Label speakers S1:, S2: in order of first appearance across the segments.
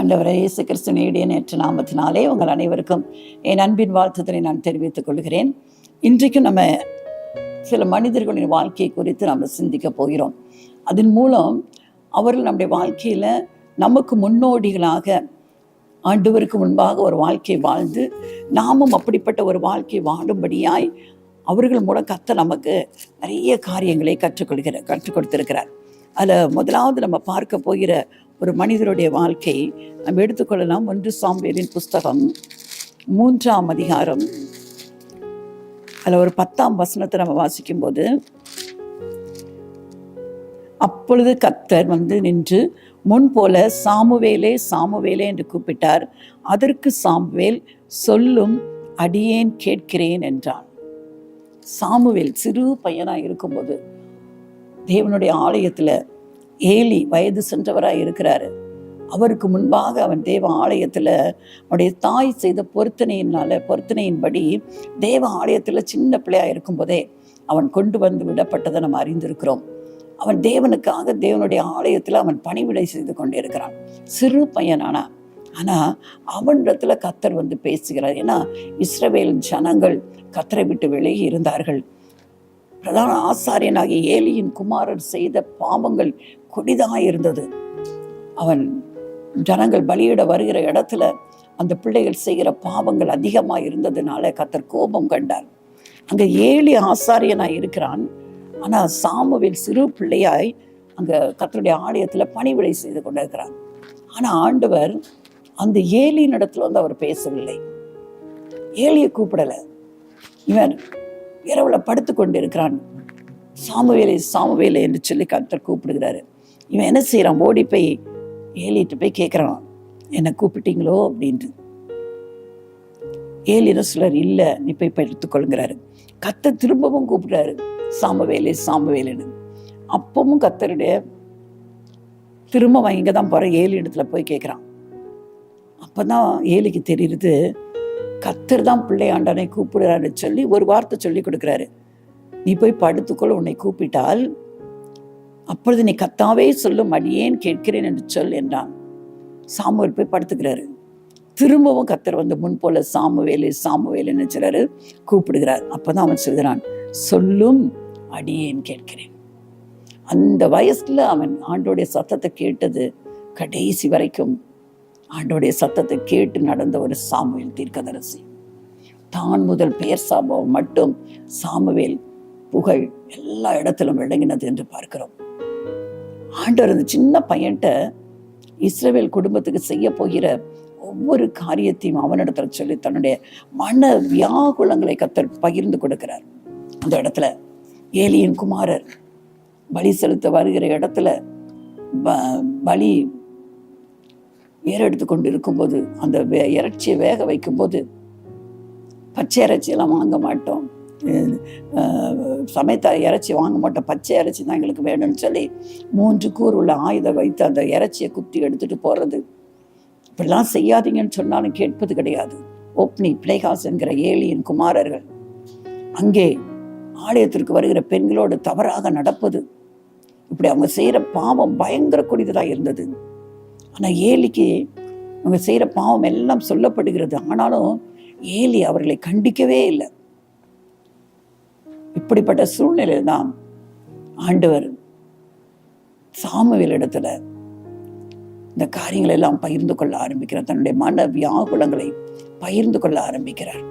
S1: ஆண்டவரே இயேசு கிறிஸ்துவினுடைய நேற்று நாமத்தினாலே உங்கள் அனைவருக்கும் என் அன்பின் வாழ்த்துதலை நான் தெரிவித்துக் கொள்கிறேன். இன்றைக்கும் நம்ம சில மனிதர்களின் வாழ்க்கையை குறித்து நம்ம சிந்திக்க போகிறோம். அதன் மூலம் அவர்கள் நம்முடைய வாழ்க்கையில் நமக்கு முன்னோடிகளாக ஆண்டவருக்கு முன்பாக ஒரு வாழ்க்கை வாழ்ந்து நாமும் அப்படிப்பட்ட ஒரு வாழ்க்கை வாழும்படியாய் அவர்கள் மூலம் கர்த்தர் நமக்கு நிறைய காரியங்களை கற்றுக் கொடுத்திருக்கிறார். அதில் முதலாவது நம்ம பார்க்க போகிற ஒரு மனிதருடைய வாழ்க்கை நம்ம எடுத்துக்கொள்ளலாம். 1 சாமுவேலின் புஸ்தகம் 3ஆம் அதிகாரம் அதில் ஒரு 10ஆம் வசனத்தை நம்ம வாசிக்கும்போது, அப்பொழுது கர்த்தர் நின்று முன்போல சாமுவேலே சாமுவேலே என்று கூப்பிட்டார். அதற்கு சாமுவேல், சொல்லும் அடியேன் கேட்கிறேன் என்றான். சாமுவேல் சிறு பையனாக இருக்கும்போது தேவனுடைய ஆலயத்தில் ஏலி வயது சென்றவராக இருக்கிறாரு. அவருக்கு முன்பாக அவன் தேவ ஆலயத்தில் அவனுடைய தாய் செய்த பொருத்தனையின்படி தேவ ஆலயத்தில் சின்ன பிள்ளையாக இருக்கும்போதே அவன் கொண்டு வந்து விடப்பட்டதை நம்ம அறிந்திருக்கிறோம். அவன் தேவனுக்காக தேவனுடைய ஆலயத்தில் அவன் பணிவிடை செய்து கொண்டிருக்கிறான். சிறு பையனானா ஆனால் அவனிடத்துல கர்த்தர் பேசுகிறார். ஏன்னா இஸ்ரவேல் ஜனங்கள் கர்த்தரை விட்டு விலகி இருந்தார்கள். பிரதான ஆசாரியனாகிய ஏலியின் குமாரர் செய்த பாவங்கள் கொடிதாக இருந்தது. அவன் ஜனங்கள் பலியிட வருகிற இடத்துல அந்த பிள்ளைகள் செய்கிற பாவங்கள் அதிகமாக இருந்ததுனால கர்த்தர் கோபம் கண்டார். அங்கே ஏலி ஆசாரியனாய் இருக்கிறான். ஆனால் சாமுவேல் சிறு பிள்ளையாய் அங்கே கர்த்தருடைய ஆலயத்தில் பணிவிடை செய்து கொண்டிருக்கிறான். ஆனால் ஆண்டவர் அந்த ஏலியின் இடத்துல அவர் பேசவில்லை. ஏலியை கூப்பிடலை. இவன் இரவுல படுத்து கொண்டு இருக்கிறான். சாமுவேலே சாமுவேலே என்று சொல்லி கர்த்தர் கூப்பிடுகிறாரு. இவன் என்ன செய்யறான்? ஓடி போய் ஏலிட்டு போய் கேட்குறான், என்னை கூப்பிட்டீங்களோ அப்படின்ட்டு. ஏலின சிலர் இல்லை, நீ போய் எடுத்துக்கொள்கிறாரு. கர்த்தர் திரும்பவும் கூப்பிடுறாரு, சாமுவேலே சாமுவேலேன்னு. அப்பவும் கர்த்தருடைய திரும்ப இங்கே தான் போகிற ஏலி இடத்துல போய் கேட்குறான். அப்போதான் ஏலிக்கு தெரியுது கர்த்தர் தான் பிள்ளை ஆண்டனை கூப்பிடுறான்னு சொல்லி ஒரு வார்த்தை சொல்லி கொடுக்குறாரு. நீ போய் படுத்துக்கொள்ள, உன்னை கூப்பிட்டால் அப்பொழுது நீ கர்த்தாவே சொல்லும் அடியேன் கேட்கிறேன் என்று சொல் என்றான். சாமுவேல் போய் படுத்துக்கிறாரு. திரும்பவும் கர்த்தர் முன் போல சாமுவேலே சாமுவேலேன்னு சிலர் கூப்பிடுகிறார். அப்பதான் அவன் சொல்கிறான், சொல்லும் அடியேன் கேட்கிறேன். அந்த வயசுல அவன் ஆண்டோடைய சத்தத்தை கேட்டது கடைசி வரைக்கும் ஆண்டோடைய சத்தத்தை கேட்டு நடந்த ஒரு சாமுவேல் தீர்க்கதரிசி. தான் முதல் பெயர் சாபம் மட்டும் சாமுவேல் புகழ் எல்லா இடத்திலும் விளங்கினது என்று பார்க்கிறோம். ஆண்டவர் அந்த சின்ன பையன்ட்ட இஸ்ரவேல் குடும்பத்துக்கு செய்ய போகிற ஒவ்வொரு காரியத்தையும் அவனிடத்துல சொல்லி தன்னுடைய மன வியாகுலங்களை கர்த்தர் பகிர்ந்து கொடுக்கிறார். அந்த இடத்துல ஏலியின் குமாரர் பலி செலுத்த வருகிற இடத்துல பலி ஏறெடுத்து கொண்டு இருக்கும்போது அந்த இறைச்சியை வேக வைக்கும்போது பச்சை இறைச்சியெல்லாம் வாங்க மாட்டோம், சமைத்த இறைச்சி வாங்க மாட்டோம், பச்சை இறைச்சி தான் எங்களுக்கு வேணும்னு சொல்லி 3 கூர் உள்ள ஆயுதம் வைத்து அந்த இறைச்சியை குத்தி எடுத்துட்டு போறது. இப்படிலாம் செய்யாதீங்கன்னு சொன்னாலும் கேட்பது கிடையாது. ஒப்னி பிளேகாஸ் என்கிற ஏலியின் குமாரர்கள் அங்கே ஆலயத்திற்கு வருகிற பெண்களோடு தவறாக நடப்பது, இப்படி அவங்க செய்கிற பாவம் பயங்கர கொடியதாக இருந்தது. ஆனால் ஏலிக்கு அவங்க செய்கிற பாவம் எல்லாம் சொல்லப்படுகிறது. ஆனாலும் ஏலி அவர்களை கண்டிக்கவே இல்லை. இப்படிப்பட்ட சூழ்நிலையில் தான் ஆண்டவர் சாமுவேல் இடத்துல இந்த காரியங்களை எல்லாம் பகிர்ந்து கொள்ள ஆரம்பிக்கிறார். தன்னுடைய மன வியாகுலங்களை பகிர்ந்து கொள்ள ஆரம்பிக்கிறார்.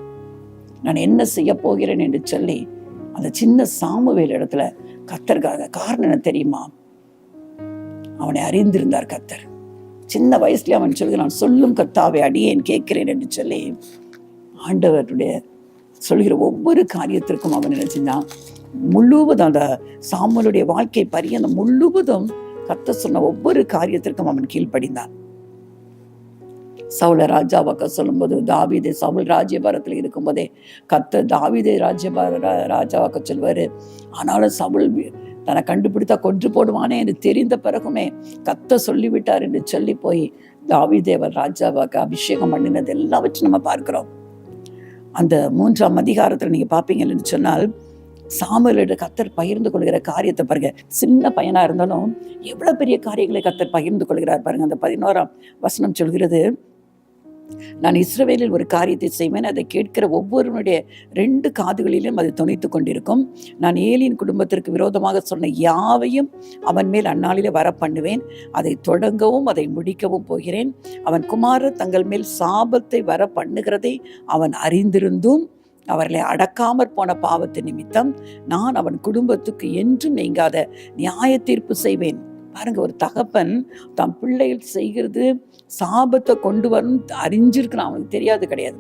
S1: நான் என்ன செய்ய போகிறேன் என்று சொல்லி அந்த சின்ன சாமுவேல் இடத்துல கர்த்தருக்காக காரணம் என்ன தெரியுமா? அவனை அறிந்திருந்தார் கர்த்தர். சின்ன வயசுல அவன் சொல்கிறான், சொல்லும் கர்த்தாவே அடியேன் கேட்கிறேன் என்று சொல்லி ஆண்டவருடைய சொல்கிற ஒவ்வொரு காரியத்திற்கும் அவன் என்ன செஞ்சான்? முழுவதும் அந்த சாமுவேலுடைய வாழ்க்கை பரியந்தம் முழுவதும் கர்த்தர் சொன்ன ஒவ்வொரு காரியத்திற்கும் அவன் கீழ்ப்படிந்தான். சவுல ராஜாவாக்க சொல்லும்போது தாவீதை சவுல் ராஜ்யபாரத்தில் இருக்கும்போதே கர்த்தர் தாவீதை ராஜாவாக்க சொல்வாரு. ஆனாலும் சவுல் தன்னை கண்டுபிடித்தா கொன்று போடுவானே என்று தெரிந்த பிறகுமே கர்த்தர் சொல்லிவிட்டார் என்று சொல்லி போய் தாவீதேவர் ராஜாவாக்க அபிஷேகம் பண்ணினது எல்லாவற்றையும் நம்ம பார்க்கிறோம். அந்த 3ஆம் அதிகாரத்தில் நீங்க பார்ப்பீங்கன்னு சொன்னால் சாமுவேலோட கர்த்தர் பகிர்ந்து கொள்கிற காரியத்தை பாருங்க. சின்ன பையனா இருந்தாலும் எவ்வளவு பெரிய காரியங்களை கர்த்தர் பகிர்ந்து கொள்கிறார் பாருங்க. அந்த 11ஆம் வசனம் சொல்கிறது, நான் இஸ்ரவேலில் ஒரு காரியத்தை செய்வேன், அதை கேட்கிற ஒவ்வொருவனுடைய 2 காதுகளிலும் அது தொனித்து கொண்டிருக்கும். நான் ஏலியின் குடும்பத்திற்கு விரோதமாக சொன்ன யாவையும் அவன் மேல் அந்நாளிலே வர பண்ணுவேன். அதை தொடங்கவும் அதை முடிக்கவும் போகிறேன். அவன் குமாரர் தங்கள் மேல் சாபத்தை வர பண்ணுகிறதை அவன் அறிந்திருந்தும் அவர்களை அடக்காமற் போன பாவத்து நிமித்தம் நான் அவன் குடும்பத்துக்கு என்றும் நீங்காத நியாய தீர்ப்பு செய்வேன். பாருங்க, ஒரு தகப்பன் தன் பிள்ளைகள் செய்கிறது சாபத்தை கொண்டு வரும் அறிஞ்சிருக்கிறான், அவனுக்கு தெரியாது கிடையாது.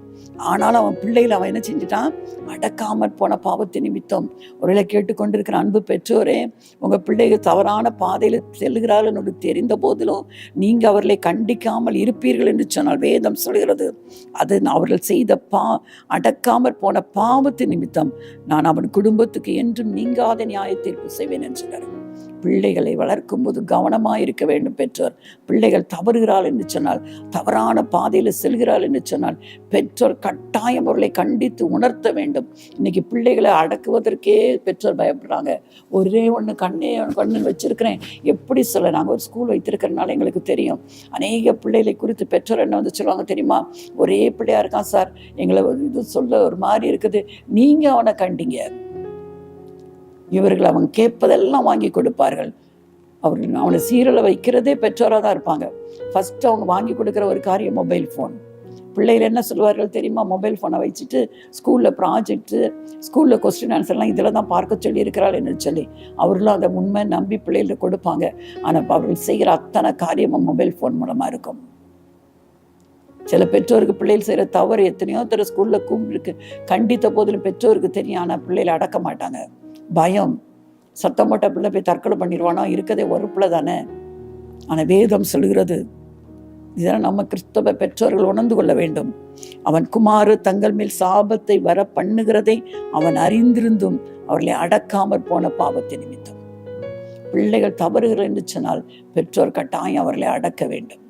S1: ஆனாலும் அவன் பிள்ளைகள் அவன் என்ன செஞ்சுட்டான், அடக்காமற் போன பாவத்தை நிமித்தம். ஒருவேளை கேட்டுக்கொண்டிருக்கிற அன்பு பெற்றோரே, உங்கள் பிள்ளைகள் தவறான பாதையில் செல்கிறார்கள் என்று தெரிந்த போதிலும் நீங்கள் அவர்களை கண்டிக்காமல் இருப்பீர்கள் என்று சொன்னால் வேதம் சொல்கிறது, அது அவர்கள் செய்த அடக்காமற் போன பாவத்து நிமித்தம் நான் அவன் குடும்பத்துக்கு என்றும் நீங்காத நியாய தீர்ப்பு செய்வேன் என்று சொல்கிறார். பிள்ளைகளை வளர்க்கும் போது கவனமாக இருக்க வேண்டும் பெற்றோர். பிள்ளைகள் தவறுகிறாள் என்று சொன்னால், தவறான பாதையில் செல்கிறாள் என்று சொன்னால் பெற்றோர் கட்டாயம் அவர்களை கண்டித்து உணர்த்த வேண்டும். இன்னைக்கு பிள்ளைகளை அடக்குவதற்கே பெற்றோர் பயப்படுறாங்க. ஒரே கண்ணு வச்சிருக்கிறேன் எப்படி சொல்ல. நாங்கள் ஒரு ஸ்கூல் வைத்திருக்கிறதுனால எங்களுக்கு தெரியும். அநேக பிள்ளைகளை குறித்து பெற்றோர் என்ன வந்து சொல்லுவாங்க தெரியுமா, ஒரே பிள்ளையா இருக்கான் சார், எங்களை இது சொல்ல ஒரு மாதிரி இருக்குது, நீங்க அவனை கண்டிங்க. இவர்கள் அவங்க கேட்பதெல்லாம் வாங்கி கொடுப்பார்கள். அவனை சீரலை வைக்கிறதே பெற்றோராக தான் இருப்பாங்க. ஃபர்ஸ்ட் அவங்க வாங்கி கொடுக்குற ஒரு காரியம் மொபைல் ஃபோன். பிள்ளைகள் என்ன சொல்லுவார்கள் தெரியுமா, மொபைல் ஃபோனை வச்சுட்டு ஸ்கூலில் ப்ராஜெக்ட்டு, ஸ்கூலில் கொஸ்டின் ஆன்சர்லாம் இதில் தான் பார்க்க சொல்லி இருக்கிறாள் என்று சொல்லி அவர்களும் அதை உண்மை நம்பி பிள்ளைகளுக்கு கொடுப்பாங்க. ஆனால் அவர்கள் செய்கிற அத்தனை காரியமும் மொபைல் ஃபோன் மூலமாக இருக்கும். சில பெற்றோருக்கு பிள்ளைகள் செய்கிற தவறு எத்தனையோ தர ஸ்கூலில் கூப்பிட்டு கண்டித்த போதிலும் பெற்றோருக்கு தெரியும், ஆனால் பிள்ளைகளை அடக்க மாட்டாங்க. பயம், சத்தம் போட்ட பிள்ளை போய் தற்கொலை பண்ணிடுவானோ, இருக்கதே ஒரு பிள்ளை தானே. ஆனால் வேதம் சொல்கிறது, இதெல்லாம் நம்ம கிறிஸ்தவ பெற்றோர்கள் உணர்ந்து கொள்ள வேண்டும். அவன் குமாரர் தங்கள் மேல் சாபத்தை வர பண்ணுகிறதை அவன் அறிந்திருந்தும் அவர்களை அடக்காமற் போன பாவத்தை நிமித்தம். பிள்ளைகள் தவறுகள் என்று சொன்னால் பெற்றோர் கட்டாயம் அவர்களை அடக்க வேண்டும்,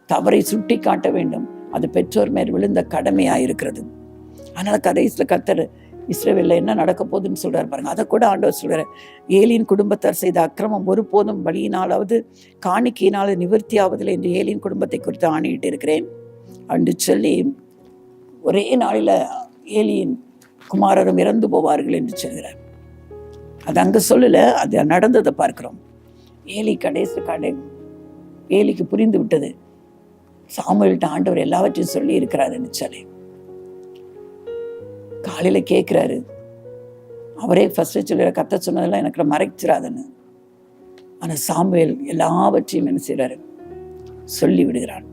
S1: தவறை சுட்டி காட்ட வேண்டும். அது பெற்றோர் மேல் விழுந்த கடமையாக இருக்கிறது. ஆனால் கடைசியில் கர்த்தர் இஸ்ரவேலில் என்ன நடக்க போகுதுன்னு சொல்கிறார் பாருங்க. அதை கூட ஆண்டவர் சொல்கிறார், ஏலியின் குடும்பத்தார் செய்த அக்கிரமம் ஒருபோதும் பலியினாலாவது காணிக்கையினால நிவர்த்தி ஆவதில்லை என்று ஏலியின் குடும்பத்தை குறித்து ஆணையிட்டு இருக்கிறேன் என்று சொல்லி, ஒரே நாளில் ஏலியின் குமாரரும் இறந்து போவார்கள் என்று சொல்கிறார். அது அங்கே சொல்லலை, அது நடந்ததை பார்க்கிறோம். ஏலிக்கு புரிந்து விட்டது, சாமுவேல்கிட்ட ஆண்டவர் எல்லாவற்றையும் சொல்லி இருக்கிறாருன்னு சொல்லி காலையில் கேட்குறாரு. அவரே ஃபர்ஸ்ட் சொல்லுற, கர்த்தர் சொன்னதெல்லாம் எனக்கு மறைச்சிடாதுன்னு. ஆனால் சாமுவேல் எல்லாவற்றையும் என்ன செய்கிறாரு, சொல்லி விடுகிறான்.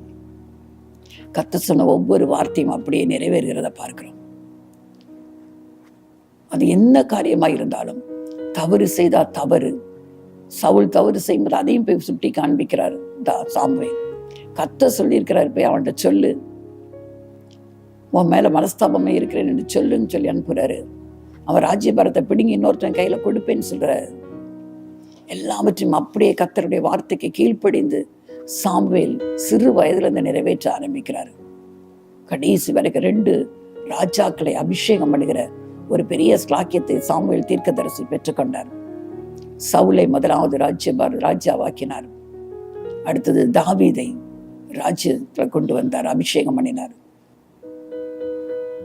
S1: கர்த்தர் சொன்ன ஒவ்வொரு வார்த்தையும் அப்படியே நிறைவேறுகிறத பார்க்கிறோம். அது என்ன காரியமாக இருந்தாலும் தவறு செய்தால் தவறு, சவுல் தவறு செய்யும்போது அதையும் போய் சுட்டி காண்பிக்கிறார் சாமுவேல். கர்த்தர் சொல்லியிருக்கிறாரு, போய் அவன்கிட்ட சொல்லு, உன் மேலே மனஸ்தாபமே இருக்கிறேன் என்று சொல்லுன்னு சொல்லி அனுப்புகிறாரு. அவன் ராஜ்யபாரத்தை பிடுங்கி இன்னொருத்தன் கையில் கொடுப்பேன்னு சொல்கிறாரு. எல்லாவற்றையும் அப்படியே கர்த்தருடைய வார்த்தைக்கு கீழ்ப்படிந்து சாமுவேல் சிறு வயதிலிருந்து நிறைவேற்ற ஆரம்பிக்கிறார். கடைசி வரைக்கும் 2 ராஜாக்களை அபிஷேகம் பண்ணுகிற ஒரு பெரிய ஸ்லாக்கியத்தை சாமுவேல் தீர்க்கதரிசி பெற்றுக்கொண்டார். சவுலை முதலாவது ராஜாவாக்கினார். அடுத்தது தாவீதை ராஜ்யத்தில் கொண்டு வந்தார், அபிஷேகம் பண்ணினார்.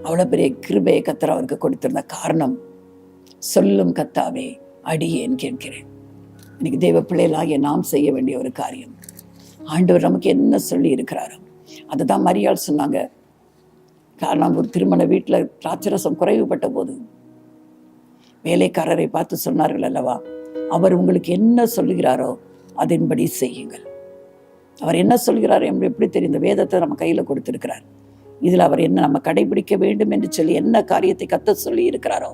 S1: அவ்வளோ பெரிய கிருபையை கர்த்தர் அவருக்கு கொடுத்திருந்த காரணம், சொல்லும் கர்த்தாவே அடியேன் கேட்கிறேன். இன்னைக்கு தெய்வ பிள்ளைகளாகிய நாம் செய்ய வேண்டிய ஒரு காரியம், ஆண்டவர் நமக்கு என்ன சொல்லி இருக்கிறாரோ அதை தான் மரியாள் சொன்னாங்க. காரணம், ஒரு திருமண வீட்டில் திராட்சரசம் குறைவுபட்ட போது வேலைக்காரரை பார்த்து சொன்னார்கள் அல்லவா, அவர் உங்களுக்கு என்ன சொல்லுகிறாரோ அதன்படி செய்யுங்கள். அவர் என்ன சொல்கிறாரோ எப்படி தெரியும், இந்த வேதத்தை நம்ம கையில் கொடுத்திருக்கிறார். இதில் அவர் என்ன நம்ம கடைபிடிக்க வேண்டும் என்று சொல்லி என்ன காரியத்தை கர்த்தர் சொல்லி இருக்கிறாரோ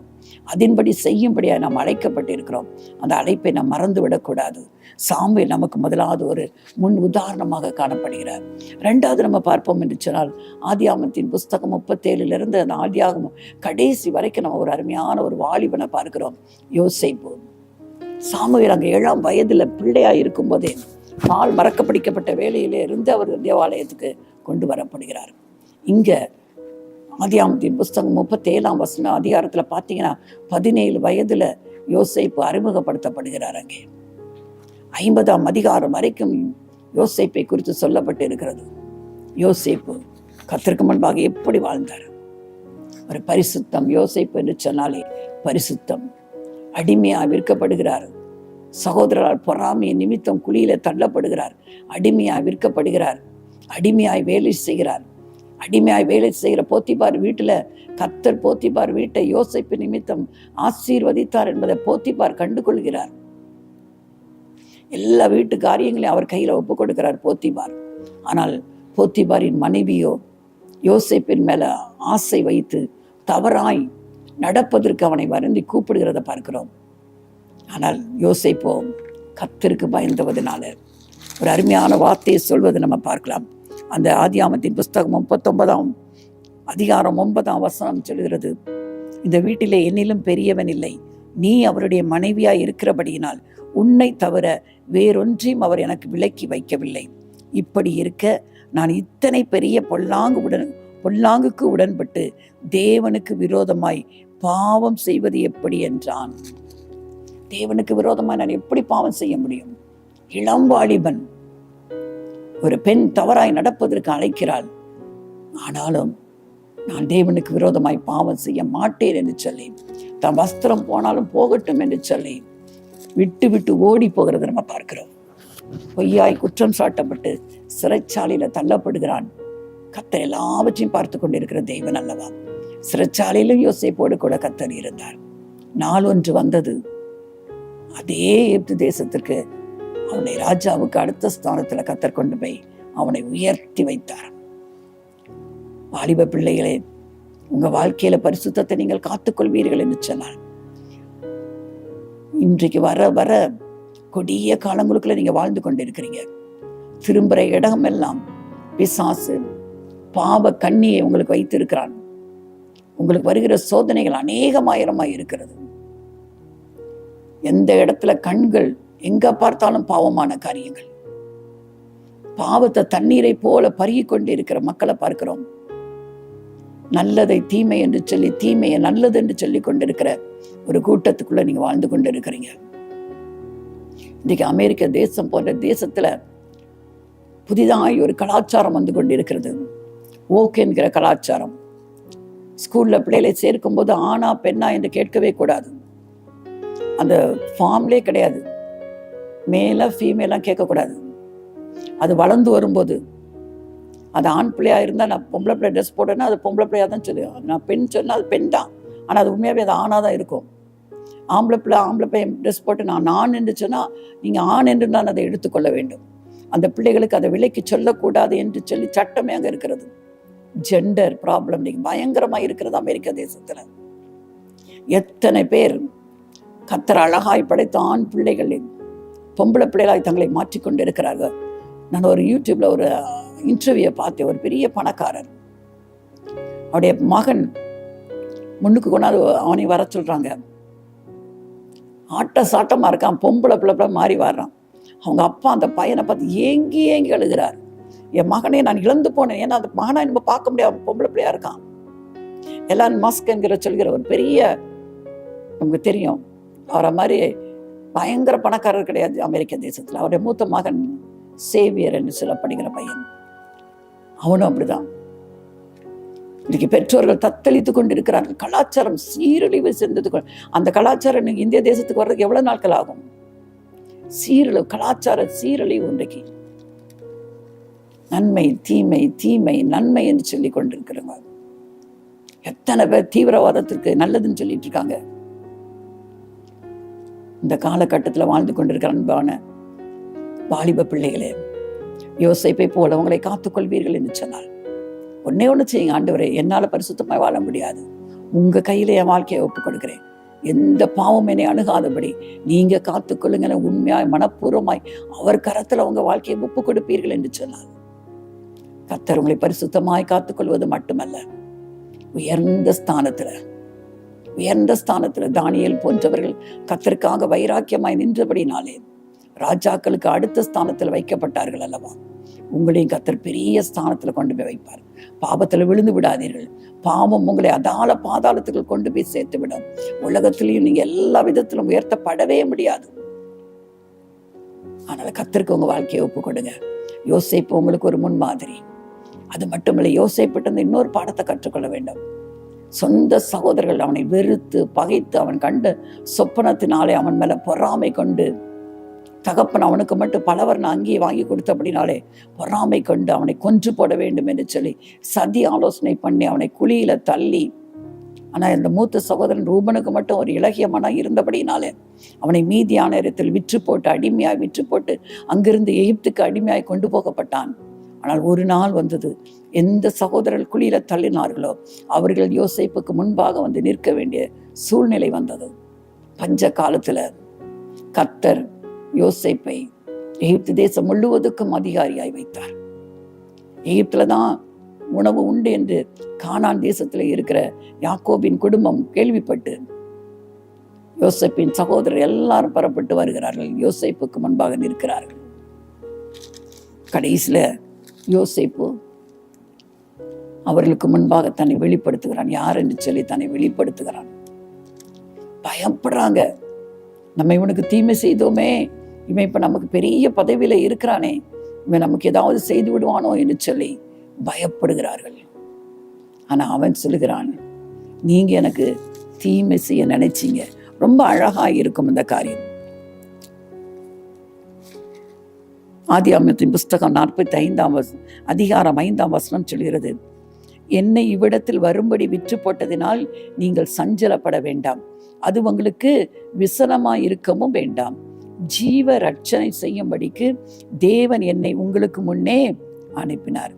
S1: அதன்படி செய்யும்படியாக நாம் அழைக்கப்பட்டு இருக்கிறோம். அந்த அழைப்பை நாம் மறந்து விடக்கூடாது. சாமுவேல் நமக்கு முதலாவது ஒரு முன் உதாரணமாக காணப்படுகிறார். 2வது நம்ம பார்ப்போம் என்று சொன்னால், ஆதியாகமத்தின் புஸ்தகம் 37 அந்த ஆதியாகமம் கடைசி வரைக்கும் நம்ம ஒரு அருமையான ஒரு வாலிபனை பார்க்கிறோம், யோசேப்பு. சாமுவேல் அங்கே 7ஆம் வயதில் பிள்ளையாக இருக்கும் போதே நாள் மறக்கப்படிக்கப்பட்ட வேலையிலே இருந்து அவர் தேவாலயத்துக்கு கொண்டு வரப்படுகிறார். இங்கே ஆதியாகமத்தின் புஸ்தகம் 37 அதிகாரத்தில் பார்த்தீங்கன்னா 17 வயதுல யோசேப்பு அறிமுகப்படுத்தப்படுகிறார். அங்கே 50 அதிகாரம் வரைக்கும் யோசேப்பை குறித்து சொல்லப்பட்டு இருக்கிறது. யோசேப்பு கர்த்தருக்கு முன்பாக எப்படி வாழ்ந்தார்? ஒரு பரிசுத்தம். யோசேப்பு என்று சொன்னாலே பரிசுத்தம். அடிமையாக விற்கப்படுகிறார். சகோதரரால் பொறாமைய நிமித்தம் குழியில தள்ளப்படுகிறார். அடிமையாய் விற்கப்படுகிறார். அடிமையாய் வேலை செய்கிறார். அடிமையாய் வேலை செய்கிற போத்திபார் வீட்டுல கர்த்தர் போத்திபார் வீட்டை யோசேப்பு நிமித்தம் ஆசீர்வதித்தார் என்பதை போத்திபார் கண்டுகொள்கிறார். எல்லா வீட்டு காரியங்களையும் அவர் கையில ஒப்பு கொடுக்கிறார் போத்திபார். ஆனால் போத்திபாரின் மனைவியோ யோசேப்பின் மேல ஆசை வைத்து தவறாய் நடப்பதற்கு அவனை வருந்தி கூப்பிடுகிறத பார்க்கிறோம். ஆனால் யோசேப்போ கர்த்தருக்கு பயந்தவதனால ஒரு அருமையான வார்த்தையை சொல்வதை நம்ம பார்க்கலாம். அந்த ஆதியாகமத்தின் புஸ்தகம் 39 அதிகாரம் 9 சொல்கிறது, இந்த வீட்டிலே என்னிலும் பெரியவன் இல்லை, நீ அவருடைய மனைவியாய் இருக்கிறபடியினால் உன்னை தவிர வேறொன்றையும் அவர் எனக்கு விலக்கி வைக்கவில்லை. இப்படி இருக்க நான் இத்தனை பெரிய பொல்லாங்குக்கு உடன்பட்டு தேவனுக்கு விரோதமாய் பாவம் செய்வது எப்படி என்றான். தேவனுக்கு விரோதமாய் நான் எப்படி பாவம் செய்ய முடியும்? இளம் வாலிபன். ஒரு பெண் தவறாய் நடப்பதற்கு அழைக்கிறாள். ஆனாலும் நான் தேவனுக்கு விரோதமாய் பாவம் செய்ய மாட்டேன் என்று சொல்லி, தன் வஸ்திரம் போனாலும் போகட்டும் என்று சொல்லி விட்டு விட்டு ஓடி போகிறத நம்ம பார்க்கிறோம். பொய்யாய் குற்றம் சாட்டப்பட்டு சிறைச்சாலையில தள்ளப்படுகிறான். கர்த்தர் எல்லாவற்றையும் பார்த்து கொண்டிருக்கிற தெய்வன் அல்லவா? சிறைச்சாலையிலும் யோசேப்போடு கூட கர்த்தர் இருந்தார். நாள் ஒன்று வந்தது. அதே எகிப்து தேசத்திற்கு அவனை ராஜாவுக்கு அடுத்த ஸ்தானத்துல கர்த்தர் கொண்டு போய் அவனை உயர்த்தி வைத்தார். வாலிப பிள்ளைகளே, உங்க வாழ்க்கையில பரிசுத்தத்தை நீங்கள் காத்துக்கொள்வீர்கள் என்று சொன்னார். இன்றைக்கு வர வர கொடிய காலங்களுக்குள்ள நீங்க வாழ்ந்து கொண்டிருக்கிறீங்க. திரும்புற இடம் எல்லாம் பிசாசு பாவ கண்ணியை உங்களுக்கு வைத்திருக்கிறான். உங்களுக்கு வருகிற சோதனைகள் அநேகமாயிரமாய் இருக்கிறது. எந்த இடத்துல கண்கள் எங்க பார்த்தாலும் பாவமான காரியங்கள், பாவத்தை தண்ணீரை போல பருகி கொண்டு இருக்கிற மக்களை பார்க்கிறோம். நல்லதை தீமை என்று சொல்லி தீமையை நல்லது என்று சொல்லி கொண்டிருக்கிற ஒரு கூட்டத்துக்குள்ள நீங்க வாழ்ந்து கொண்டு இருக்கிறீங்க. இன்னைக்கு அமெரிக்க தேசம் போன்ற தேசத்துல புதிதாய் ஒரு கலாச்சாரம் வந்து கொண்டிருக்கிறது. ஓக் என்கிற கலாச்சாரம். ஸ்கூல்ல பிள்ளைகளை சேர்க்கும் போது ஆணா பெண்ணா என்று கேட்கவே கூடாது. அந்த ஃபார்ம்லே கிடையாது. மேல ஃபீமேலா கேட்கக்கூடாது. அது வளர்ந்து வரும்போது அது ஆண் பிள்ளையா இருந்தா நான் பொம்பளை பிள்ளை ட்ரெஸ் போட்டேன்னா அது பொம்பளை பிள்ளையா தான் சொல்லுவேன். நான் பெண் சொன்னா அது பெண் தான். ஆனா அது உண்மையாவே அது ஆணா தான் இருக்கும். ஆம்பளை பையன் ட்ரெஸ் போட்டு நான் என்று சொன்னா நீங்க ஆண் என்று தான் அதை எடுத்துக்கொள்ள வேண்டும். அந்த பிள்ளைகளுக்கு அதை விலைக்கு சொல்லக்கூடாது என்று சொல்லி சட்டமே அங்க இருக்கிறது. ஜெண்டர் ப்ராப்ளம் நீங்க பயங்கரமா இருக்கிறது அமெரிக்க தேசத்துல. எத்தனை பேர் கர்த்தர் அழகாய் படைத்த ஆண் பிள்ளைகள் பொம்பளை பிள்ளைகளாய் தங்களை மாற்றிக்கொண்டு இருக்கிறார்கள். நான் ஒரு யூடியூப்ல ஒரு இன்டர்வியூ பார்த்தேன். ஒரு பெரிய பணக்காரர், அவருடைய மகன் முன்னுக்கு கொண்டாந்து அவனை வர சொல்றாங்க. ஆட்ட சாட்டமா இருக்கான், பொம்பளை பிள்ளை மாறி வர்றான். அவங்க அப்பா அந்த பையனை பார்த்து ஏங்கி அழுகிறார். என் மகனே நான் இழந்து போனேன், ஏன்னா அந்த மகனை நம்ம பார்க்க முடியாது, பொம்பளை பிள்ளையா இருக்கான். எலான் மஸ்க் என்கிற சொல்கிற ஒரு பெரிய, நமக்கு தெரியும், அவரை மாதிரி பயங்கர பணக்காரர் கிடையாது அமெரிக்க தேசத்துல. அவருடைய மூத்த மகன் சேவியர் என்று சொல்லப்படுகிற பையன், அவனும் அப்படிதான். இன்னைக்கு பெற்றோர்கள் தத்தளித்து கொண்டிருக்கிறார்கள். கலாச்சாரம் சீரழிவு செஞ்சது. அந்த கலாச்சாரம் இந்திய தேசத்துக்கு வர்றதுக்கு எவ்வளவு நாட்கள் ஆகும்? சீரழிவு, கலாச்சார சீரழிவு. இன்றைக்கு நன்மை தீமை, தீமை நன்மை என்று சொல்லி கொண்டிருக்கிறவங்க எத்தனை பேர் தீவிரவாதத்திற்கு நல்லதுன்னு சொல்லிட்டு இருக்காங்க. இந்த காலகட்டத்தில் வாழ்ந்து கொண்டிருக்கிற அன்பான வாலிப பிள்ளைகளே, யோசேப்பை போல உங்களை காத்துக்கொள்வீர்கள் என்று சொன்னார். ஒன்னே ஒன்று செய்யுங்க, ஆண்டவரே என்னால பரிசுத்தமாய் வாழ முடியாது, உங்க கையில என் வாழ்க்கையை ஒப்புக் கொடுக்கிறேன், எந்த பாவம் என்னை அணுகாதபடி நீங்க காத்துக்கொள்ளுங்க, உண்மையாய் மனப்பூர்வமாய் அவர் கரத்துல உங்க வாழ்க்கையை ஒப்புக் கொடுப்பீர்கள் என்று சொன்னார். கர்த்தர் உங்களை பரிசுத்தமாய் காத்துக்கொள்வது மட்டுமல்ல, உயர்ந்த ஸ்தானத்துல தானியேல் போன்றவர்கள் கர்த்தருக்காக வைராக்கியமாய் நின்றபடினாலே ராஜாக்களுக்கு அடுத்த ஸ்தானத்தில் வைக்கப்பட்டார்கள் அல்லவா? உங்களையும் கர்த்தர் பெரிய ஸ்தானத்துல கொண்டு போய் வைப்பார். பாவத்துல விழுந்து விடாதீர்கள். பாவம் உங்களை அதால பாதாளத்துக்கு கொண்டு போய் சேர்த்து விடும். உலகத்திலையும் நீங்க எல்லா விதத்திலும் உயர்த்தப்படவே முடியாது. அதனால கர்த்தருக்கு உங்க வாழ்க்கையை ஒப்பு கொடுங்க. யோசேப்பு உங்களுக்கு ஒரு முன்மாதிரி. அது மட்டுமில்லை, யோசேப்பிட்ட இன்னொரு பாடத்தை கற்றுக்கொள்ள வேண்டும். சொந்த சகோதரர்கள் அவனை வெறுத்து பகைத்து அவன் கண்ட சொப்பனத்தினாலே அவன் மேல பொறாமை கொண்டு, தகப்பன் அவனுக்கு மட்டும் பலவர்ண அங்கேயே வாங்கி கொடுத்தபடினாலே பொறாமை கொண்டு அவனை கொன்று போட வேண்டும் என்று சொல்லி சதி ஆலோசனை பண்ணி அவனை குழியில தள்ளி, ஆனா இந்த மூத்த சகோதரன் ரூபனுக்கு மட்டும் ஒரு இளகிய மனம் இருந்தபடினாலே அவனை மீதியான இடத்தில் விற்று போட்டு அடிமையாய் விற்று போட்டு அங்கிருந்து எகிப்துக்கு அடிமையாய் கொண்டு போகப்பட்டான். ஆனால் ஒரு நாள் வந்தது, எந்த சகோதரர்கள் குழியில தள்ளினார்களோ அவர்கள் யோசேப்புக்கு முன்பாக வந்து நிற்க வேண்டிய சூழ்நிலை வந்தது. பஞ்ச காலத்துல கர்த்தர் யோசேப்பை எகிப்து தேசம் முழுவதுக்கும் அதிகாரியாய் வைத்தார். எகிப்துல தான் உணவு உண்டு என்று கானான் தேசத்துல இருக்கிற யாக்கோபின் குடும்பம் கேள்விப்பட்டு யோசேப்பின் சகோதரர் எல்லாரும் புறப்பட்டு வருகிறார்கள். யோசேப்புக்கு முன்பாக நிற்கிறார்கள். கடைசியில யோசேப்பு அவர்களுக்கு முன்பாக தன்னை வெளிப்படுத்துகிறான். யார் என்று சொல்லி தன்னை வெளிப்படுத்துகிறான். பயப்படுறாங்க. நம்ம இவனுக்கு தீமை செய்தோமே, இவன் இப்ப நமக்கு பெரிய பதவியில இருக்கிறானே, இவன் நமக்கு ஏதாவது செய்து விடுவானோ என்று சொல்லி பயப்படுகிறார்கள். ஆனா அவன் சொல்லுகிறான், நீங்க எனக்கு தீமை செய்ய நினைச்சீங்க. ரொம்ப அழகா இருக்கும் இந்த காரியம். ஆதியாகமத்தின் புஸ்தகம் 45 அதிகாரம் 5 சொல்கிறது, என்னை இவ்விடத்தில் வரும்படி விற்று போட்டதினால் நீங்கள் சஞ்சலப்பட வேண்டாம், அது உங்களுக்கு விசனமாய் இருக்கவும் வேண்டாம். ஜீவ ரட்சனை செய்யும்படிக்கு தேவன் என்னை உங்களுக்கு முன்னே அனுப்பினார்.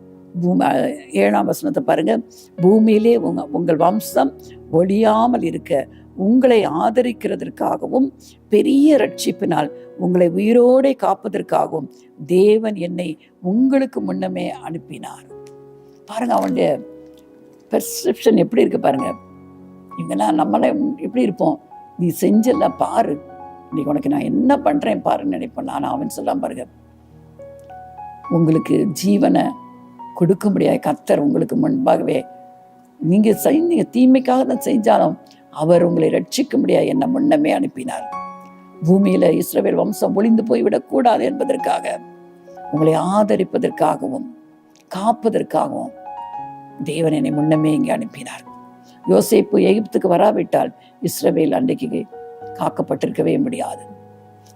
S1: 7 பாருங்க, பூமியிலே உங்கள் வம்சம் ஒழியாமல் இருக்க உங்களை ஆதரிக்கிறதற்காகவும் பெரிய ரட்சிப்பினால் உங்களை உயிரோடே காப்பதற்காகவும் தேவன் என்னை உங்களுக்கு முன்னமே அனுப்பினார். பாருங்க, அவனுடைய பெர்செப்ஷன் எப்படி இருக்கு பாருங்க. இவங்கெல்லாம் நம்மள எப்படி இருப்போம், நீ செஞ்சல பாரு, இன்னைக்கு உனக்கு நான் என்ன பண்றேன் பாருன்னு நினைப்பேன். ஆனா அவன் சொல்லாம பாருங்க, உங்களுக்கு ஜீவனை கொடுக்க முடியாது கர்த்தர் உங்களுக்கு முன்பாகவே, நீங்க செஞ்சீங்க தீமைக்காக தான் செஞ்சாலும் அவர் உங்களை ரட்சிக்க முடியாது என்ன முன்னமே அனுப்பினார். பூமியில இஸ்ரவேல் வம்சம் ஒளிந்து போய்விடக் கூடாது என்பதற்காக, உங்களை ஆதரிப்பதற்காகவும் காப்பதற்காகவும் தேவன் என்னை முன்னமே இங்கே அனுப்பினார். யோசேப்பு எகிப்துக்கு வராவிட்டால் இஸ்ரவேல் அன்றைக்கு காக்கப்பட்டிருக்கவே முடியாது.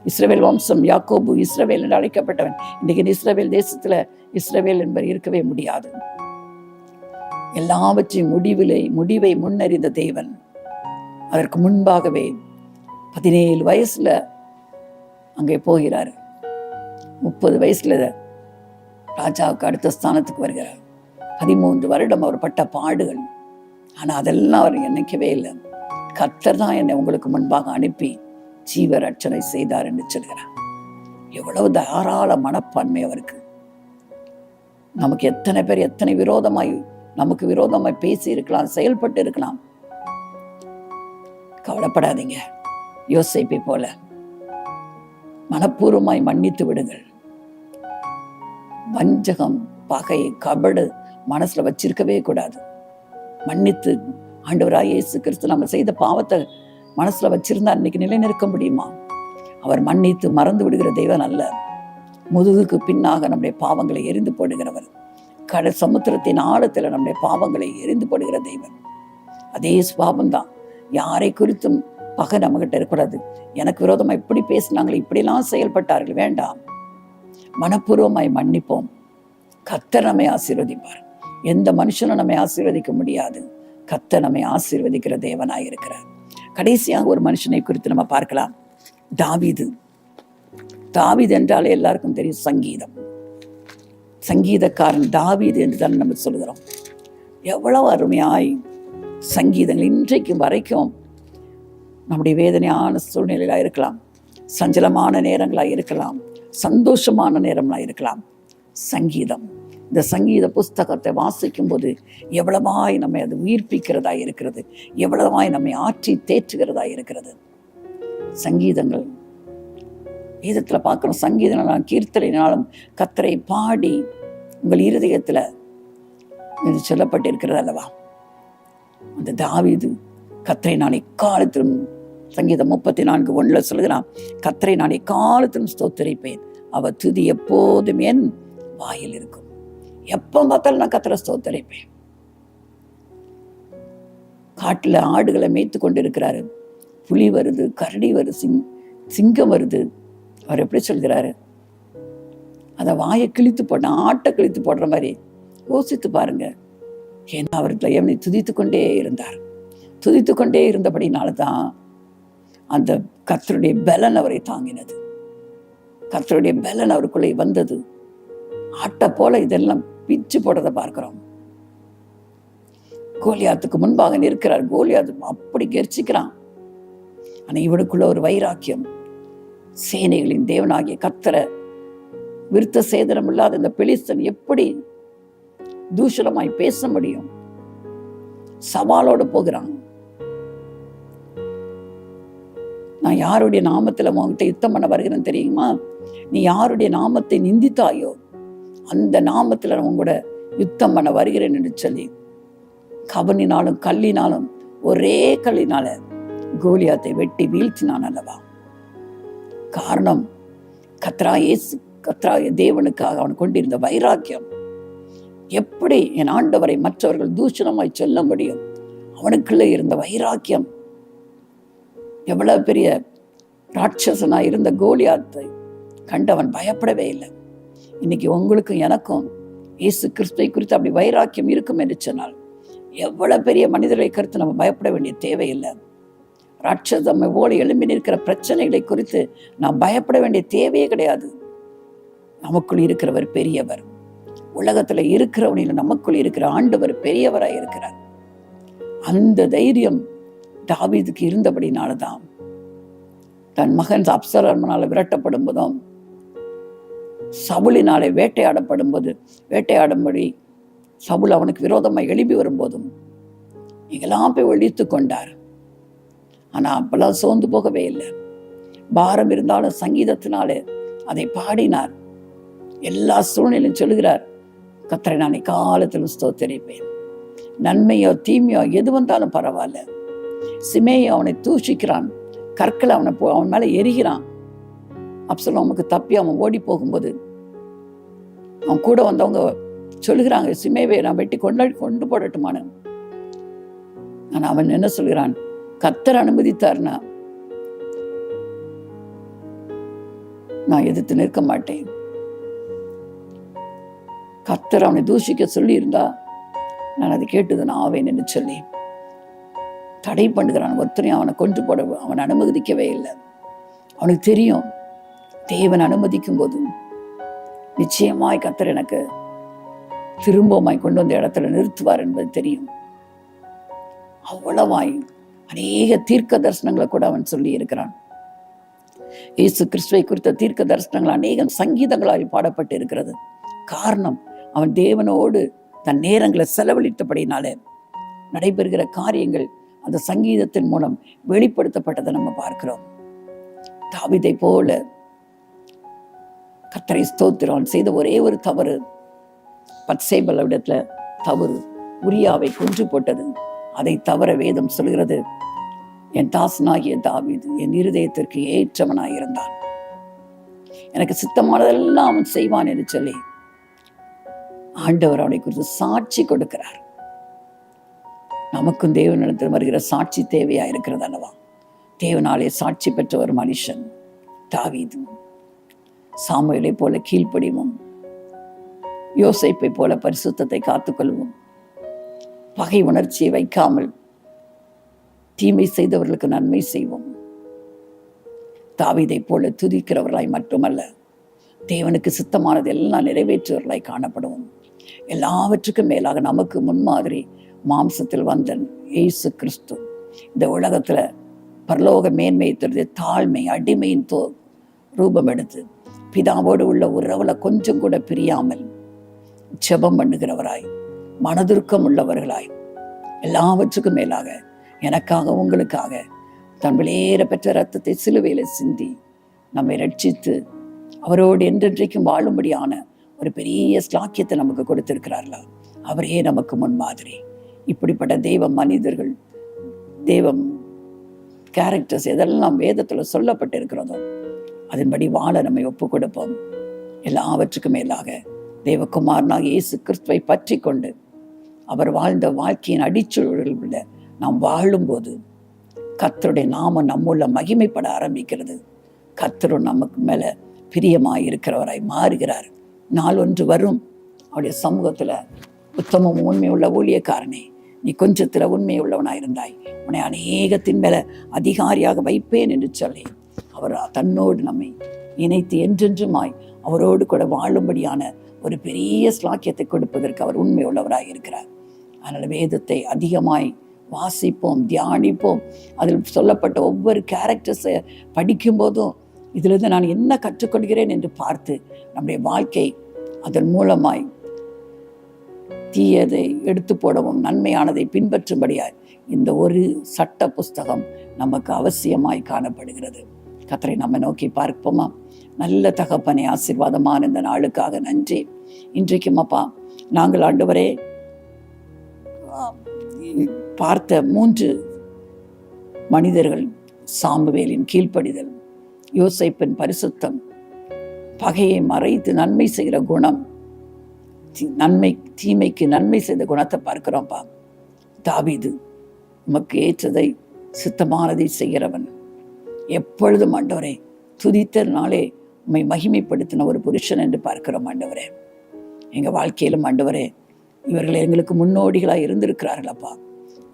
S1: இஸ்ரவேல் வம்சம், யாக்கோபு இஸ்ரவேல் என்று அழைக்கப்பட்டவன், இன்றைக்கு இஸ்ரவேல் தேசத்துல இஸ்ரவேல் என்பவர் இருக்கவே முடியாது. எல்லாவற்றையும் முடிவை முன்னறிந்த தேவன் அதற்கு முன்பாகவே 17 வயசுல அங்கே போகிறார். 30 வயசுல ராஜாவுக்கு அடுத்த ஸ்தானத்துக்கு வருகிறார். 13 வருடம் அவர் பட்ட பாடுகள். ஆனா அதெல்லாம் அவர் நினைக்கவே இல்லை. கர்த்தர் தான் என்னை உங்களுக்கு முன்பாக அனுப்பி ஜீவ ரட்சனை செய்தார் என்று சொல்கிறார். எவ்வளவு தாராள மனப்பான்மை அவருக்கு. நமக்கு எத்தனை பேர் எத்தனை நமக்கு விரோதமாய் பேசி இருக்கலாம், செயல்பட்டு இருக்கலாம். கவலைப்படாதீங்க. யோசேப்பை போல மனப்பூர்வமாய் மன்னித்து விடுங்கள். வஞ்சகம், பகை, கபடு மனசுல வச்சிருக்கவே கூடாது. மன்னித்து, ஆண்டவராகிய இயேசு கிறிஸ்து நம்ம செய்த பாவத்தை மனசுல வச்சிருந்தா இன்னைக்கு நிலைநிற்க முடியுமா? அவர் மன்னித்து மறந்து விடுகிற தெய்வன் அல்ல. முதுகுக்கு பின்னாக நம்முடைய பாவங்களை எரிந்து போடுகிறவர். கடல் சமுத்திரத்தின் ஆழத்துல நம்முடைய பாவங்களை எரிந்து போடுகிற தெய்வன். அதே சுபாவம்தான். யாரை குறித்தும் பகை நம்மகிட்ட இருக்கக்கூடாது. எனக்கு விரோதமா இப்படி பேசினாங்களே, இப்படிலாம் செயல்பட்டார்கள், வேண்டாம். மனப்பூர்வமாய் மன்னிப்போம். கர்த்தர் நம்மை ஆசீர்வதிப்பார். எந்த மனுஷனும் நம்மை ஆசீர்வதிக்க முடியாது. கர்த்தர் நம்மை ஆசீர்வதிக்கிற தேவனாய் இருக்கிறார். கடைசியாக ஒரு மனுஷனை குறித்து நம்ம பார்க்கலாம். தாவீது. தாவீது என்றாலே எல்லாருக்கும் தெரியும், சங்கீதம். சங்கீதக்காரன் தாவீது என்று தான் நம்ம சொல்லுகிறோம். எவ்வளவு அருமையாய் சங்கீதங்கள் இன்றைக்கு வரைக்கும் நம்முடைய வேதனையான சூழ்நிலையில இருக்கலாம், சஞ்சலமான நேரங்களா இருக்கலாம், சந்தோஷமான நேரங்களா இருக்கலாம். சங்கீதம், இந்த சங்கீத புஸ்தகத்தை வாசிக்கும் போது எவ்வளவாய் நம்மை அது உயிர்ப்பிக்கிறதா இருக்கிறது, எவ்வளவாய் நம்மை ஆற்றி தேற்றுகிறதா இருக்கிறது. சங்கீதங்கள் வேதத்துல பார்க்கிறோம். சங்கீதம் கீர்த்தனையினாலும் கர்த்தரை பாடி உங்கள் இருதயத்துல இது சொல்லப்பட்டிருக்கிறது அல்லவா? அந்த தாவீது கர்த்தரை நான் எக்காலத்திலும், சங்கீதம் 34:1 சொல்கிறான், கர்த்தரை நான் எக்காலத்திலும் ஸ்தோத்தரிப்பேன், அவர் துதி எப்போதும் என் வாயில் இருக்கும். எப்போ பார்த்தாலும் நான் கர்த்தரை ஸ்தோத்தரிப்பேன். காட்டுல ஆடுகளை மேய்த்து கொண்டு இருக்கிறாரு. புலி வருது, கரடி வருது, சிங்கம் வருது. அவர் எப்படி சொல்கிறாரு? அதை வாயை கிழித்து போட்ட, ஆட்டை கிழித்து போடுற மாதிரி யோசித்து பாருங்க. ஏன்னா அவர் தேவனை துதித்து கொண்டே இருந்தார். துதித்து கொண்டே இருந்தபடினால்தான் அந்த கர்த்தருடைய பலன் அவரை தாங்கினது. கர்த்தருடைய பலன் அவருக்குள்ளே வந்தது. ஆட்டை போல இதெல்லாம் பிச்சு போடுறதை பார்க்கிறோம். கோலியாத்துக்கு முன்பாக நிற்கிறார். கோலியாத்து அப்படி கெர்ச்சிக்கிறான். ஆனா இவனுக்குள்ள ஒரு வைராக்கியம், சேனைகளின் தேவனாகிய கர்த்தரை விருத்த சேதனம் இல்லாத இந்த பெலிஸ்தன் எப்படி தூஷணமாய் பேச முடியும்? சவாலோடு போகிறான். நான் யாருடைய நாமத்துல உங்ககிட்ட யுத்தம் பண்ண வருகிறேன்னு தெரியுமா? நீ யாருடைய நாமத்தை நிந்தித்தாயோ அந்த நாமத்துல நான் உங்களோட யுத்தம் பண்ண வருகிறேன் என்று சொல்லி கவனினாலும் கல்லினாலும் ஒரே கல்லினால கோலியாத்தை வெட்டி வீழ்த்தினான் அல்லவா? காரணம் கர்த்தராகிய தேவனுக்காக அவன் கொண்டிருந்த வைராக்கியம். எப்படி என் ஆண்டவரை மற்றவர்கள் தூஷணமாய் சொல்ல முடியும்? அவனுக்குள்ளே இருந்த வைராக்கியம். எவ்வளவு பெரிய ராட்சசனாய் இருந்த கோலியாத்தை கண்டவன் பயப்படவே இல்லை. இன்னைக்கு உங்களுக்கும் எனக்கும் இயேசு கிறிஸ்துவை குறித்து அப்படி வைராக்கியம் இருக்கும் என்று சொன்னால் எவ்வளவு பெரிய மனிதர்களை குறித்து நம்ம பயப்பட வேண்டிய தேவையில்லை. ராட்சசம் போல எழும்பி நிற்கிற பிரச்சனைகளை குறித்து நாம் பயப்பட வேண்டிய தேவையே கிடையாது. நமக்குள் இருக்கிறவர் பெரியவர். உலகத்துல இருக்கிறவனில் நமக்குள் இருக்கிற ஆண்டவர் பெரியவராய் இருக்கிறார். அந்த தைரியம் தாவீதுக்கு இருந்தபடினால்தான் தன் மகன் அப்சலோமானால விரட்டப்படும் போதும், சவுலினாலே வேட்டையாடும்படி சவுல் அவனுக்கு விரோதமாய் எழுப்பி வரும்போதும் இங்கெல்லாம் போய் ஒழித்து கொண்டார். ஆனா அப்பெல்லாம் சோர்ந்து போகவே இல்லை. பாரம் இருந்தாலும் சங்கீதத்தினாலே அதை பாடினார். எல்லா சூழ்நிலையும் சொல்லுகிறார், கர்த்தரை நான் காலத்திலும் ஸ்தோத்தரிப்பேன். நன்மையோ தீமையோ எது வந்தாலும் பரவாயில்ல. சிமேயோ அவனை தூஷிக்கிறான், கற்களை அவன் மேல எரிகிறான். அப்சலோமுக்கு தப்பி அவன் ஓடி போகும்போது அவன் கூட வந்தவங்க சொல்லுகிறாங்க, சிமேவை நான் வெட்டி கொண்டு போடட்டுமான்னு. ஆனா அவன் என்ன சொல்கிறான்? கர்த்தர் அனுமதித்தார்னா நான் எதிர்த்து நிற்க மாட்டேன். கர்த்தர் அவனை தூஷிக்க சொல்லி இருந்தா நான் அதை கேட்டுதான் ஆவேன் என்று சொல்லி தடை பண்ணுகிறான். ஒருத்தனையும் அவனை கொண்டு போட அவன் அனுமதிக்கவே இல்லை. அவனுக்கு தெரியும், தேவன் அனுமதிக்கும் போது நிச்சயமாய் கர்த்தர் எனக்கு திரும்பமாய் கொண்டு வந்த இடத்துல நிறுத்துவார் என்பது தெரியும். அவ்வளவாய் அநேக தீர்க்க தரிசனங்களை கூட அவன் சொல்லி இருக்கிறான். இயேசு கிறிஸ்துவை குறித்த தீர்க்க தரிசனங்கள் அநேகம் சங்கீதங்களால் பாடப்பட்டு இருக்கிறது. காரணம், அவன் தேவனோடு தன் நேரங்களை செலவழித்தபடினாலே நடைபெறுகிற காரியங்கள் அந்த சங்கீதத்தின் மூலம் வெளிப்படுத்தப்பட்டதை நம்ம பார்க்கிறோம். தாவீதை போல கர்த்தரை ஸ்தோத்திரம் செய்த ஒரே ஒரு தவறு, பத்சேபாவிடத்துல தவறு, உரியாவை கொன்று போட்டது. அதை தவிர வேதம் சொல்கிறது, என் தாசனாகிய தாவீது என் இருதயத்திற்கு ஏற்றவனாய் இருந்தான், எனக்கு சித்தமானதெல்லாம் அவன் செய்வான் என்று சொல்லி ஆண்டவர் அவனை குறித்து சாட்சி கொடுக்கிறார். நமக்கும் தேவனிடத்தில் வருகிற சாட்சி தேவையா இருக்கிறது அல்லவா? தேவனாலே சாட்சி பெற்ற ஒரு மனுஷன் தாவீது. சாமுவேலை போல கீழ்ப்படிவும், யோசேப்பை போல பரிசுத்தத்தை காத்துக்கொள்வோம், பகை உணர்ச்சியை வைக்காமல் தீமை செய்தவர்களுக்கு நன்மை செய்வோம். தாவீதை போல துதிக்கிறவர்களாய் மட்டுமல்ல, தேவனுக்கு சித்தமானது எல்லாம் நிறைவேற்றுவர்களாய் காணப்படுவோம். எல்லாவற்றுக்கும் மேலாக நமக்கு முன்மாதிரி மாம்சத்தில் வந்த இயேசு கிறிஸ்து இந்த உலகத்துல பரலோக மேன்மையை தருது, தாழ்மை அடிமையின் ரூபம் எடுத்து பிதாவோடு உள்ள உறவுல கொஞ்சம் கூட பிரியாமல் ஜெபம் பண்ணுகிறவராய், மனதுருக்கம் உள்ளவர்களாய், எல்லாவற்றுக்கும் மேலாக எனக்காக உங்களுக்காக தன் வெளியேற பெற்ற இரத்தத்தை சிலுவையில சிந்தி நம்மை ரட்சித்து அவரோடு என்றென்றைக்கும் வாழும்படியான ஒரு பெரிய ஸ்லாக்கியத்தை நமக்கு கொடுத்திருக்கிறார்களா? அவரே நமக்கு முன்மாதிரி. இப்படிப்பட்ட தெய்வ மனிதர்கள், தெய்வம் கேரக்டர்ஸ் எதெல்லாம் வேதத்தில் சொல்லப்பட்டிருக்கிறதோ அதன்படி வாழ நம்மை ஒப்பு கொடுப்போம். எல்லாவற்றுக்கும் மேலாக தேவகுமாரனாக இயேசு கிறிஸ்துவை பற்றி கொண்டு அவர் வாழ்ந்த வாழ்க்கையின் அடிச்சுவடுகளில் நாம் வாழும்போது கர்த்தருடைய நாமம் நம்முள்ள மகிமைப்பட ஆரம்பிக்கிறது. கர்த்தரும் நமக்கு மேல பிரியமாய் இருக்கிறவராய் மாறுகிறார். நாள் ஒன்று வரும், அவருடைய சமூகத்துல உத்தமம் உண்மை உள்ள ஊழியக்காரனே, நீ கொஞ்சத்துல உண்மை உள்ளவனாய் இருந்தாய், உன்னை அநேகத்தின் மேல அதிகாரியாக வைப்பேன் என்று சொல்லி அவர் தன்னோடு நம்மை இணைத்து என்றென்றுமாய் அவரோடு கூட வாழும்படியான ஒரு பெரிய ஸ்லாக்கியத்தை கொடுப்பதற்கு அவர் உண்மை உள்ளவராய் இருக்கிறார். அதனால வேதத்தை அதிகமாய் வாசிப்போம், தியானிப்போம். அதில் சொல்லப்பட்ட ஒவ்வொரு கேரக்டர்ஸை படிக்கும் போதும் இதிலிருந்து நான் என்ன கற்றுக்கொள்கிறேன் என்று பார்த்து நம்முடைய வாழ்க்கை அதன் மூலமாய் தீயதை எடுத்து போடவும் நன்மையானதை பின்பற்றும்படியாய் இந்த ஒரு சட்ட புஸ்தகம் நமக்கு அவசியமாய் காணப்படுகிறது. கர்த்தரை நம்ம நோக்கி பார்ப்போமா? நல்ல தகப்பனே, ஆசீர்வாதமான இந்த நாளுக்காக நன்றி. இன்றைக்கும் அப்பா, நாங்கள் ஆண்டவரே பார்த்த 3 மனிதர்கள், சாமுவேலின் கீழ்ப்படிதல், யோசேப்பின் பரிசுத்தம், பகையை மறைத்து நன்மை செய்கிற குணம், தீமைக்கு நன்மை செய்த குணத்தை பார்க்கிறோம்ப்பா. தாவீது உமக்கு ஏற்றதை சித்தமானதை செய்கிறவன், எப்பொழுதும் ஆண்டவரே துதித்தனாலே உம்மை மகிமைப்படுத்தின ஒரு புருஷன் என்று பார்க்கிறோம் ஆண்டவரே. எங்கள் வாழ்க்கையிலும் ஆண்டவரே இவர்கள் எங்களுக்கு முன்னோடிகளாக இருந்திருக்கிறார்களப்பா.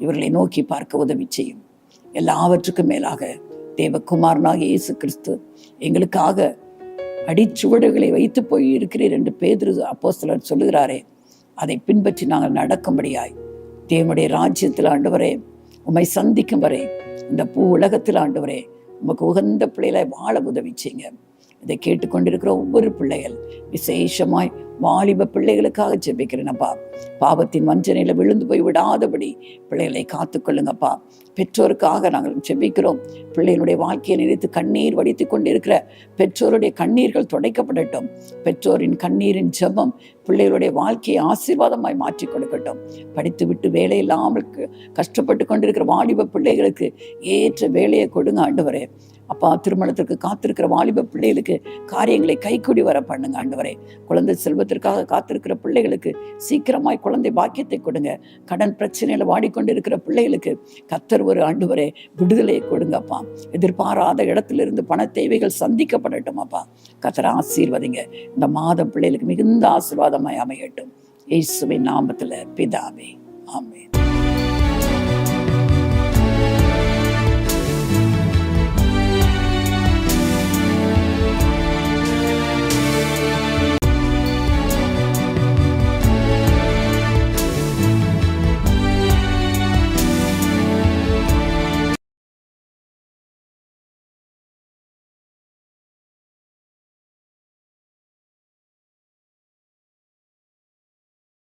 S1: இவர்களை நோக்கி பார்க்க உதவி செய்யும். எல்லாவற்றுக்கும் மேலாக தேவகுமாரனாக இயேசு கிறிஸ்து எங்களுக்காக அடிச்சுவடுகளை வைத்து போய் இருக்கிறீர் என்று பேதுரு அப்போஸ்தலர் சொல்லுகிறாரே, அதை பின்பற்றி நாங்கள் நடக்கும்படியாய் தேவனுடைய ராஜ்யத்தில் ஆண்டவரே உம்மை சந்திக்கும் வரை இந்த பூ உலகத்தில் ஆண்டவரே உமக்கு உகந்த பிள்ளைகளை வாழ உதவி செய்யுங்க. இதை கேட்டுக்கொண்டிருக்கிற ஒவ்வொரு பிள்ளைகள், விசேஷமாய் வாலிப பிள்ளைகளுக்காக ஜெபிக்கிறேனப்பா. பாவத்தின் வஞ்சனையில விழுந்து போய் விடாதபடி பிள்ளைகளை காத்துக்கொள்ளுங்கப்பா. பெற்றோருக்காக நாங்கள் ஜெபிக்கிறோம். பிள்ளைகளுடைய வாழ்க்கையை நினைத்து கண்ணீர் வடித்து கொண்டிருக்கிற பெற்றோருடைய கண்ணீர்கள் துடைக்கப்படட்டும். பெற்றோரின் கண்ணீரின் ஜெபம் பிள்ளைகளுடைய வாழ்க்கையை ஆசீர்வாதமாய் மாற்றி கொடுக்கட்டும். படித்து விட்டு வேலை இல்லாமல் கஷ்டப்பட்டு கொண்டிருக்கிற வாலிப பிள்ளைகளுக்கு ஏற்ற வேலையை கொடுங்க ஆண்டவரே. அப்பா, திருமணத்திற்கு காத்திருக்கிற வாலிப பிள்ளைகளுக்கு காரியங்களை கைக்கூடி வர பண்ணுங்க ஆண்டவரே. குழந்தை செல்வத்திற்காக காத்திருக்கிற பிள்ளைகளுக்கு சீக்கிரமாய் குழந்தை பாக்கியத்தை கொடுங்க. கடன் பிரச்சனையில வாடிக்கொண்டிருக்கிற பிள்ளைகளுக்கு கர்த்தர் ஒரு ஆண்டவரே விடுதலையை கொடுங்கப்பா. எதிர்பாராத இடத்திலிருந்து பண தேவைகள் சந்திக்கப்படட்டும் அப்பா. கர்த்தர் ஆசீர்வதிங்க. இந்த மாதம் பிள்ளைகளுக்கு மிகுந்த ஆசீர்வாதமாய் அமையட்டும். இயேசுவின் நாமத்துல பிதாவே, ஆமென்.